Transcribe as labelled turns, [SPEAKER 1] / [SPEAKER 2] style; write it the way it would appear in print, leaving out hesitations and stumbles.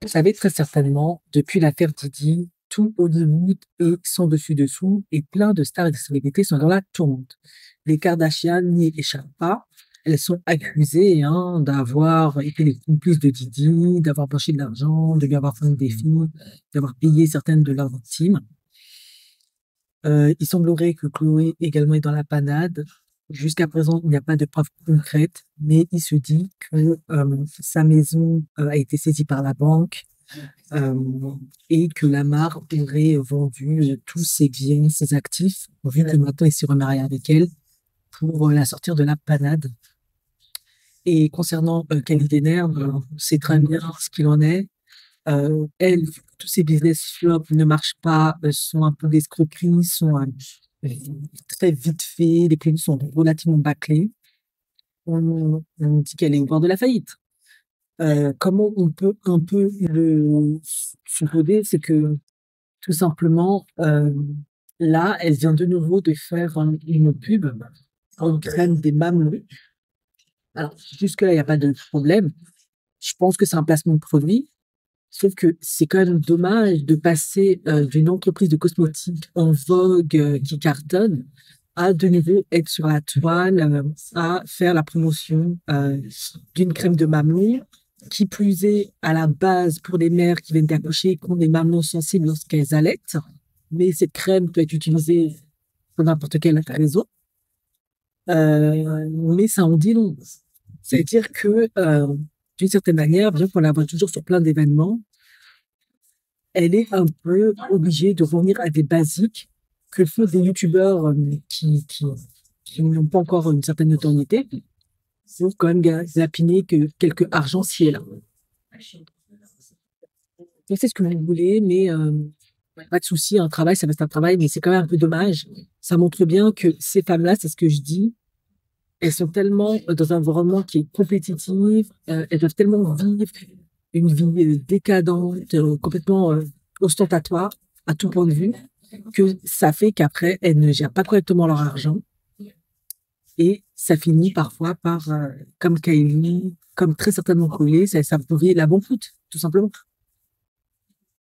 [SPEAKER 1] Vous savez très certainement, depuis l'affaire Didi, tout Hollywood est sans dessus-dessous et plein de stars et de célébrités sont dans la tourmente. Les Kardashian n'y échappent pas. Elles sont accusées d'avoir été les complices de Didi, d'avoir blanchi de l'argent, de lui avoir fourni des filles, d'avoir payé certaines de leurs victimes. Il semblerait que Chloé également est dans la panade. Jusqu'à présent, il n'y a pas de preuves concrètes, mais il se dit que sa maison a été saisie par la banque euh, et que Lamar aurait vendu tous ses biens, ses actifs, vu que maintenant il s'est remarié avec elle, pour la sortir de la panade. Et concernant Kylie Jenner, c'est très bien ce qu'il en est. Elle, vu que tous ses business flops ne marchent pas, sont un peu d'escroquerie, sont très vite faits, les clients sont relativement bâclés. On dit qu'elle est au bord de la faillite. Comment on peut un peu le supposer, c'est que tout simplement, là, elle vient de nouveau de faire une pub pour une crème des mamelons. Alors, jusque-là, il n'y a pas de problème. Je pense que c'est un placement de produit. Sauf que c'est quand même dommage de passer d'une entreprise de cosmétiques en vogue qui cartonne à de nouveau être sur la toile, à faire la promotion d'une crème de mamelon, qui plus est à la base pour les mères qui viennent d'accoucher, qui ont des mamelons sensibles lorsqu'elles allaitent. Mais cette crème peut être utilisée pour n'importe quelle raison. Mais ça en dit long. C'est-à-dire que, d'une certaine manière, bien qu'on la voit toujours sur plein d'événements, elle est un peu obligée de revenir à des basiques que font des youtubeurs qui n'ont pas encore une certaine notoriété pour quand même lapiner que quelques argent ci et là. Je sais ce que vous voulez, mais pas de souci, un travail, ça reste un travail, mais c'est quand même un peu dommage. Ça montre bien que ces femmes-là, c'est ce que je dis, elles sont tellement dans un environnement qui est compétitif, elles doivent tellement vivre une vie décadente, complètement ostentatoire à tout point de vue, que ça fait qu'après, elles ne gèrent pas correctement leur argent et ça finit parfois par, comme Kylie, comme très certainement Chloé, ça pourrit la banqueroute, tout simplement.